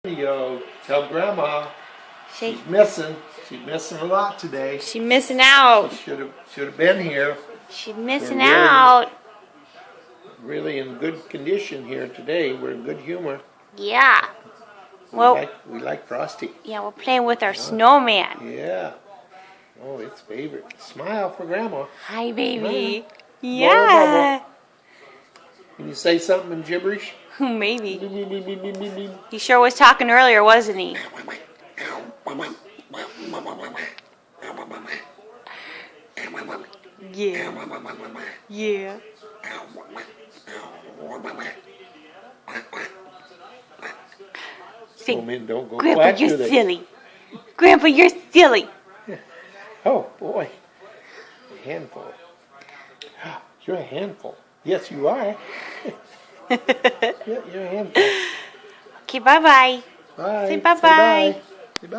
Yo, tell Grandma She she's missing. She's missing a lot today. she missing out. She should have been here. She's missing We're really- out. Really in good condition here today. We're in good humor. Yeah. We Well, like Frosty. yeah, we're playing with our snowman. Yeah. Oh, it's favorite. Smile for Grandma. Hi, baby. Bubble. Yeah. Can you say something in gibberish? Maybe. Yeah. He sure was talking earlier, wasn't he? Yeah. Yeah. Say, Oh, men don't go Grandpa, quack, you're do they? silly. Grandpa, you're silly. Oh, boy. A handful. You're a handful. Yes, you are. You're a handful. Okay, bye-bye. Bye. Say bye-bye. Say bye.